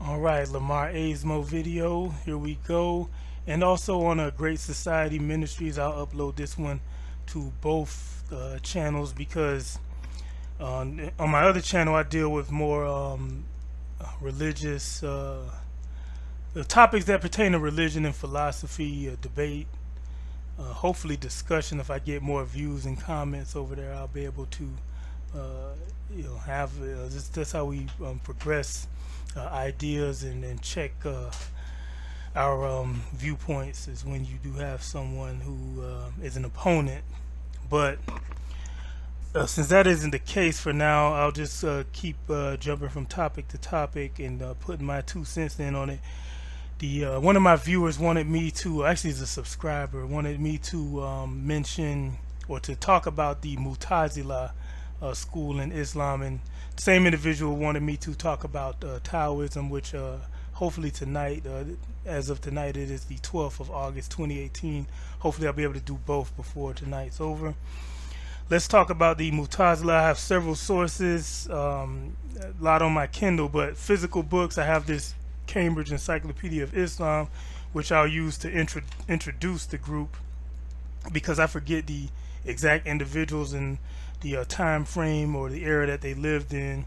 All right, Lamar Aizmo video. Here we go. And also on a Great Society Ministries, I'll upload this one to both channels because on my other channel I deal with more religious topics that pertain to religion and philosophy, debate, hopefully discussion. If I get more views and comments over there, I'll be able to have that's how we progress ideas and check our viewpoints, is when you do have someone who is an opponent. But since that isn't the case for now, I'll just keep jumping from topic to topic and putting my 2 cents in on it. The one of my viewers wanted me to, actually is a subscriber, wanted me to mention or to talk about the Mutazila school in Islam, and the same individual wanted me to talk about Taoism, which hopefully tonight, as of tonight, it is the 12th of August 2018. Hopefully I'll be able to do both before tonight's over. Let's talk about the Mutazila. I have several sources, a lot on my Kindle, but physical books, I have this Cambridge Encyclopedia of Islam, which I'll use to introduce the group, because I forget the exact individuals and the time frame or the era that they lived in.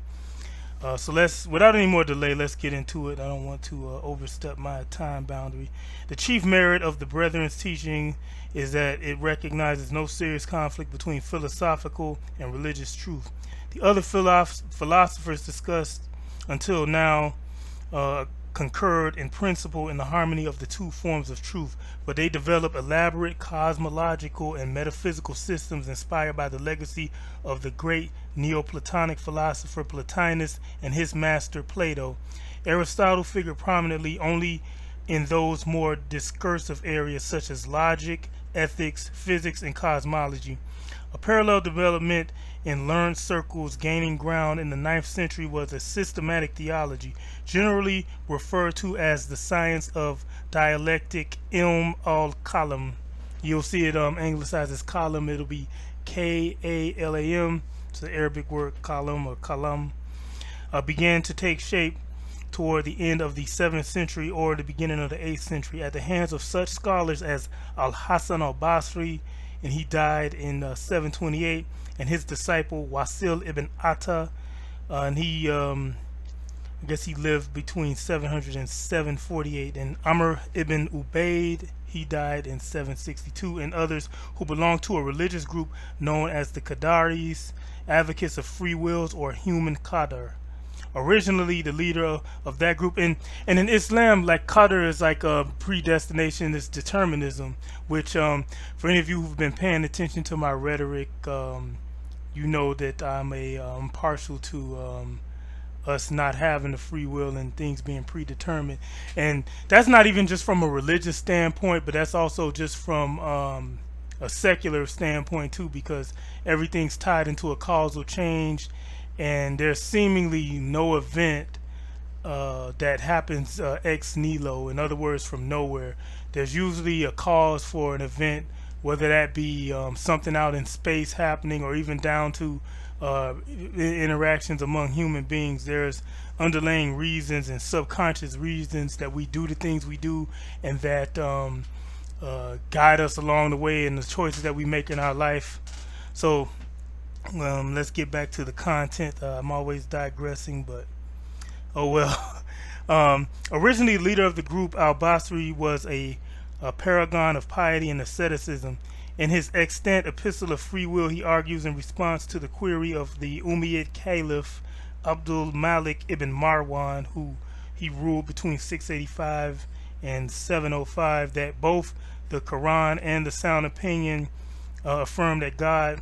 So let's, without any more delay, let's get into it. I don't want to overstep my time boundary. The chief merit of the Brethren's teaching is that it recognizes no serious conflict between philosophical and religious truth. The other philosophers discussed until now concurred in principle in the harmony of the two forms of truth, but they develop elaborate cosmological and metaphysical systems inspired by the legacy of the great Neoplatonic philosopher Plotinus and his master Plato. Aristotle figured prominently only in those more discursive areas such as logic, ethics, physics, and cosmology. A parallel development in learned circles gaining ground in the 9th century was a systematic theology, generally referred to as the science of dialectic, ilm al-kalam. You'll see it anglicized as kalam. It'll be K-A-L-A-M. It's the Arabic word kalam or kalam. Began to take shape toward the end of the 7th century or the beginning of the 8th century at the hands of such scholars as Al-Hasan al-Basri, and he died in 728, and his disciple Wasil ibn Atta, and he I guess he lived between 700 and 748, and Amr ibn Ubaid, he died in 762, and others who belonged to a religious group known as the Qadaris, advocates of free wills or human qadar. Originally the leader of that group, and in Islam, like qadar is like a predestination, is determinism, which for any of you who've been paying attention to my rhetoric, you know that I'm partial to us not having the free will and things being predetermined. And that's not even just from a religious standpoint, but that's also just from a secular standpoint too, because everything's tied into a causal change, and there's seemingly no event that happens ex nihilo, in other words, from nowhere. There's usually a cause for an event, whether that be something out in space happening or even down to interactions among human beings. There's underlying reasons and subconscious reasons that we do the things we do, and that guide us along the way in the choices that we make in our life. So let's get back to the content. I'm always digressing, but oh well. Originally leader of the group, al-Basri was a paragon of piety and asceticism. In his extant Epistle of Free Will, he argues in response to the query of the Umayyad Caliph Abdul Malik ibn Marwan, who he ruled between 685 and 705, that both the Quran and the sound opinion affirm that God,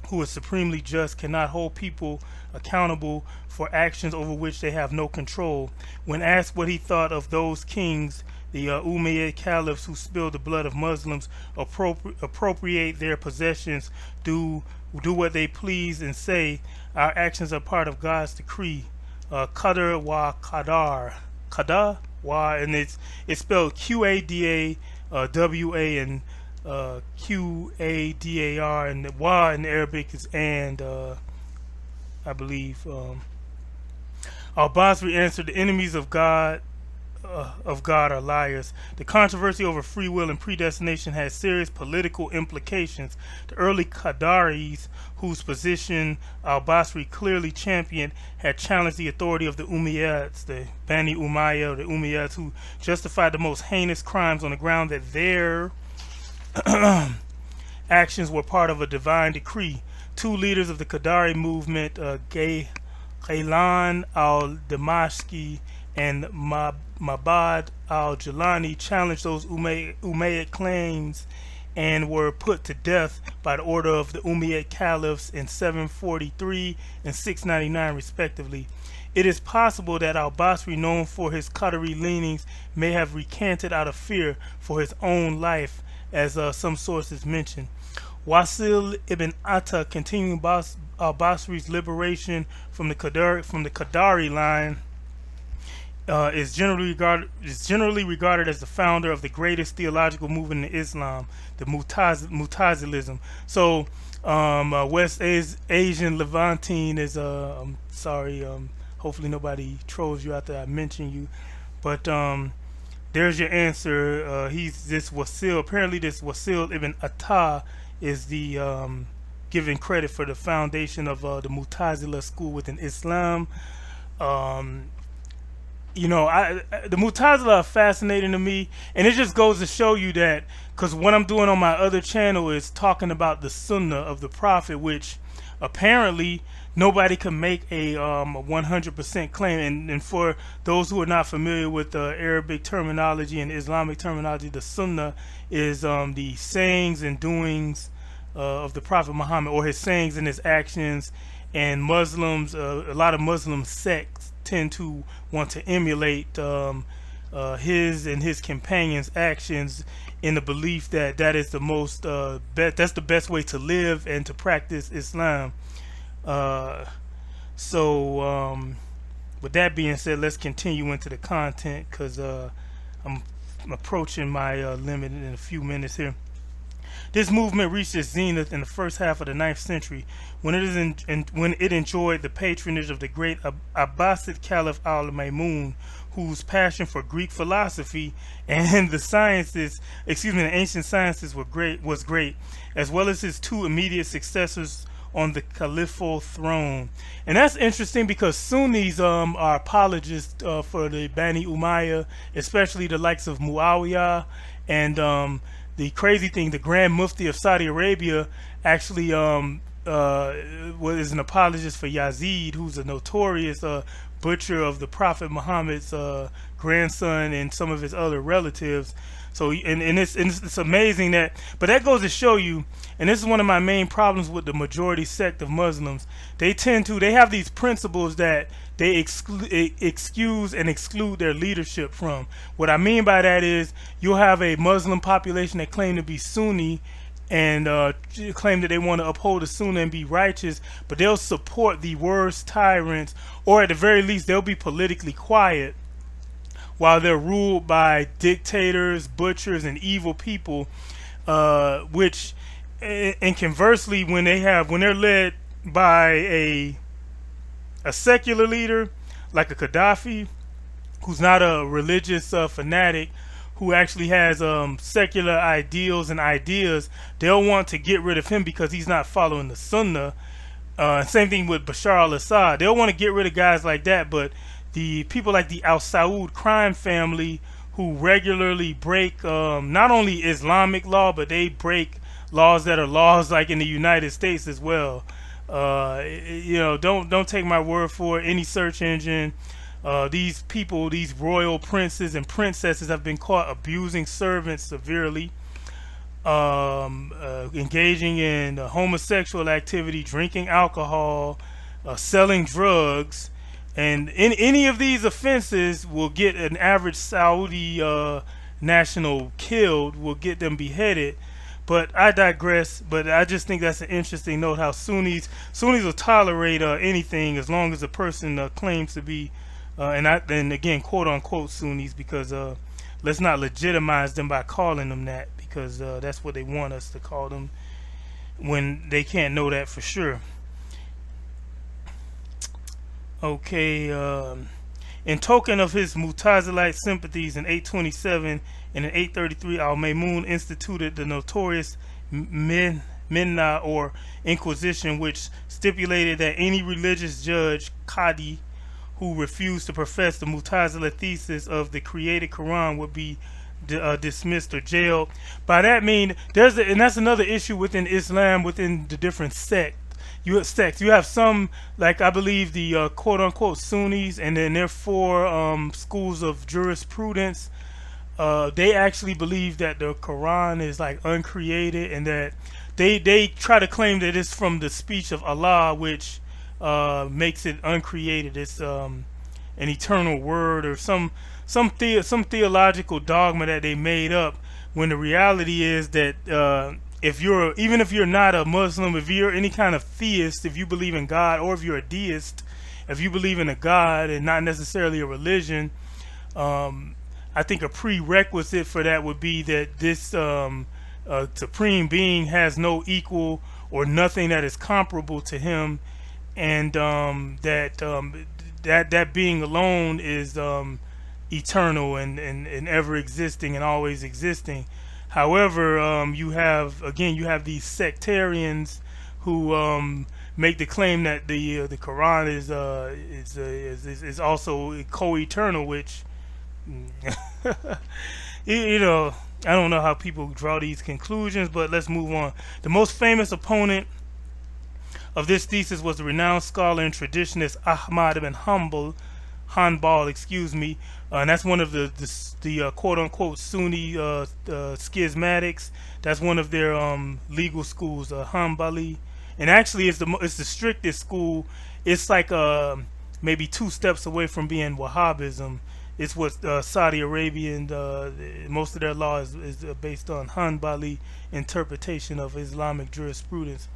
who is supremely just, cannot hold people accountable for actions over which they have no control. When asked what he thought of those kings, the Umayyad caliphs who spilled the blood of Muslims, appropriate their possessions, do what they please, and say, our actions are part of God's decree. Qadar wa qadar. Qadar wa, and it's spelled Q-A-D-A-W-A and Q-A-D-A-R, and the wa in Arabic is and, I believe. Al-Basri answered, the enemies of God are liars. The controversy over free will and predestination had serious political implications. The early Qadaris, whose position al-Basri clearly championed, had challenged the authority of the Umayyads, the Bani Umayyah, or the Umayyads, who justified the most heinous crimes on the ground that their actions were part of a divine decree. Two leaders of the Qadari movement, Ghaylan al-Damashqi and Mabad al-Jilani, challenged those Umayyad claims and were put to death by the order of the Umayyad caliphs in 743 and 699 respectively. It is possible that al-Basri, known for his Qadari leanings, may have recanted out of fear for his own life, as some sources mention. Wasil ibn Atta, continuing al-Basri's liberation from the Qadari line, is generally regarded as the founder of the greatest theological movement in Islam, the Mutazilism. So, West Asian Levantine is I'm sorry. Hopefully nobody trolls you after I mention you, but there's your answer. He's this Wasil. Apparently, this Wasil ibn Atta is the given credit for the foundation of the Mutazila school within Islam. The Mutazila are fascinating to me, and it just goes to show you that, because what I'm doing on my other channel is talking about the Sunnah of the Prophet, which apparently nobody can make a 100% claim. And for those who are not familiar with Arabic terminology and Islamic terminology, the Sunnah is the sayings and doings of the Prophet Muhammad, or his sayings and his actions. And Muslims, a lot of Muslim sects tend to want to emulate his and his companions' actions, in the belief that that is the most that's the best way to live and to practice Islam. With that being said, let's continue into the content, because I'm approaching my limit in a few minutes here. This movement reached its zenith in the first half of the 9th century, when it enjoyed the patronage of the great Abbasid Caliph al-Ma'mun, whose passion for Greek philosophy and the ancient sciences was great, as well as his two immediate successors on the caliphal throne. And that's interesting, because Sunnis are apologists for the Bani Umayyah, especially the likes of Muawiyah. And the crazy thing, the Grand Mufti of Saudi Arabia actually is an apologist for Yazid, who's a notorious butcher of the Prophet Muhammad's grandson and some of his other relatives. So, and it's amazing that, but that goes to show you, and this is one of my main problems with the majority sect of Muslims. They have these principles that they excuse and exclude their leadership from. What I mean by that is, you'll have a Muslim population that claim to be Sunni and claim that they want to uphold the Sunnah and be righteous, but they'll support the worst tyrants, or at the very least, they'll be politically quiet while they're ruled by dictators, butchers, and evil people. And conversely, when they're led by a secular leader like a Gaddafi, who's not a religious fanatic, who actually has secular ideals and ideas, they'll want to get rid of him because he's not following the Sunnah. Same thing with Bashar al-Assad. They'll want to get rid of guys like that, but the people like the Al Saud crime family, who regularly break not only Islamic law, but they break laws that are laws like in the United States as well. Don't take my word for it. Any search engine. These people, these royal princes and princesses, have been caught abusing servants severely, engaging in homosexual activity, drinking alcohol, selling drugs. And in any of these offenses will get an average Saudi national killed, will get them beheaded. But I digress. But I just think that's an interesting note, how Sunnis will tolerate anything as long as a person claims to be, and again, quote unquote Sunnis, because let's not legitimize them by calling them that, because that's what they want us to call them when they can't know that for sure. Okay, in token of his Mutazilite sympathies in 827 and in 833, Al-Mamun instituted the notorious Minna or Inquisition, which stipulated that any religious judge, Qadi, who refused to profess the Mutazila thesis of the created Quran would be dismissed or jailed. By that mean, and that's another issue within Islam, within the different sects. You have some, like I believe the quote unquote Sunnis, and then there are four schools of jurisprudence. They actually believe that the Quran is like uncreated, and that they try to claim that it's from the speech of Allah, which makes it uncreated. It's an eternal word or some theological dogma that they made up. When the reality is that even if you're not a Muslim, if you're any kind of theist, if you believe in God, or if you're a deist, if you believe in a God and not necessarily a religion, I think a prerequisite for that would be that this supreme being has no equal or nothing that is comparable to him, and that being alone is eternal and ever existing and always existing. However, you have these sectarians who make the claim that the Quran is also co-eternal, which you know, I don't know how people draw these conclusions, but let's move on. The most famous opponent of this thesis was the renowned scholar and traditionist Ahmad ibn Hanbal, and that's one of the quote unquote Sunni schismatics. That's one of their legal schools, Hanbali, and actually it's the strictest school. It's like maybe two steps away from being Wahhabism. It's what Saudi Arabian, most of their law is based on Hanbali interpretation of Islamic jurisprudence.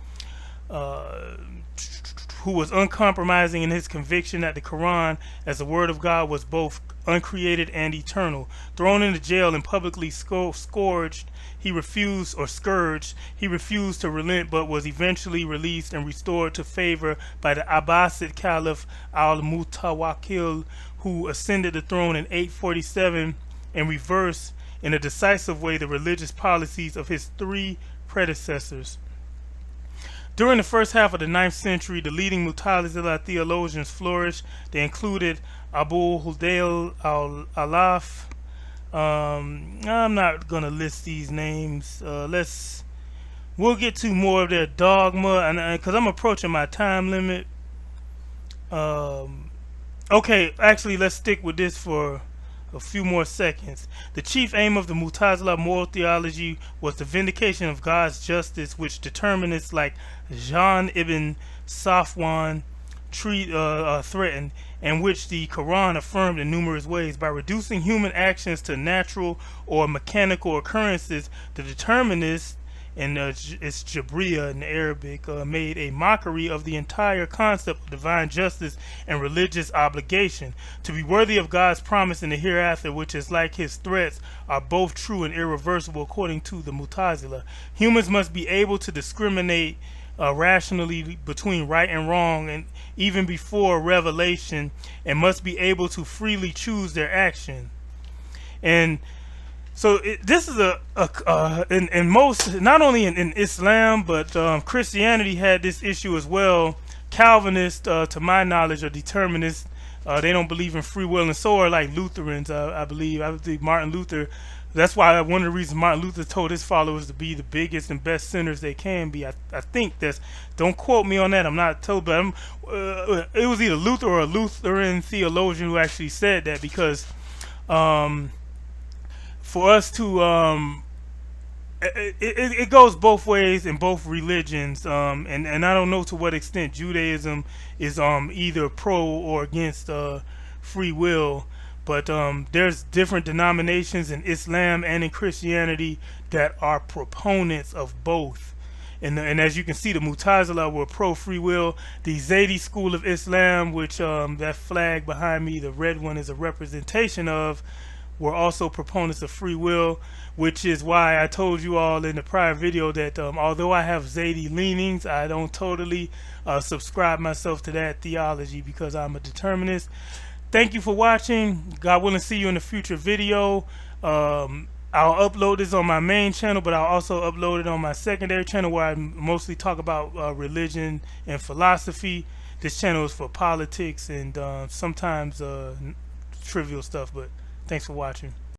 Who was uncompromising in his conviction that the Quran, as the word of God, was both uncreated and eternal. Thrown into jail and publicly scourged, he refused to relent, but was eventually released and restored to favor by the Abbasid Caliph al-Mutawakkil, who ascended the throne in 847 and reversed in a decisive way the religious policies of his three predecessors. During the first half of the 9th century, the leading Mutazila theologians flourished. They included Abu Hudayl al-Alaf. I'm not going to list these names. We'll get to more of their dogma, and because I'm approaching my time limit. Okay, actually, let's stick with this for a few more seconds. The chief aim of the Mutazila moral theology was the vindication of God's justice, which determinists like Jean ibn Safwan threatened, and which the Quran affirmed in numerous ways. By reducing human actions to natural or mechanical occurrences, the determinists, and it's Jabriya in Arabic, made a mockery of the entire concept of divine justice and religious obligation. To be worthy of God's promise in the hereafter, which is like his threats, are both true and irreversible according to the Mutazila. Humans must be able to discriminate rationally between right and wrong, and even before revelation, and must be able to freely choose their action. And so this is in most, not only in Islam, but Christianity had this issue as well. Calvinists, to my knowledge, are determinists. They don't believe in free will, and so are like Lutherans. I believe Martin Luther. That's why one of the reasons Martin Luther told his followers to be the biggest and best sinners they can be. I think that's, don't quote me on that, I'm not told, but it was either Luther or a Lutheran theologian who actually said that, because for us to it goes both ways in both religions, and I don't know to what extent Judaism is either pro or against free will, but there's different denominations in Islam and in Christianity that are proponents of both. And as you can see, the Mutazila were pro free will. The Zaydi school of Islam, which that flag behind me, the red one, is a representation of, we're also proponents of free will, which is why I told you all in the prior video that although I have Zaidi leanings, I don't totally subscribe myself to that theology because I'm a determinist. Thank you for watching. God willing, see you in a future video. I'll upload this on my main channel, but I'll also upload it on my secondary channel where I mostly talk about religion and philosophy. This channel is for politics and sometimes trivial stuff, but thanks for watching.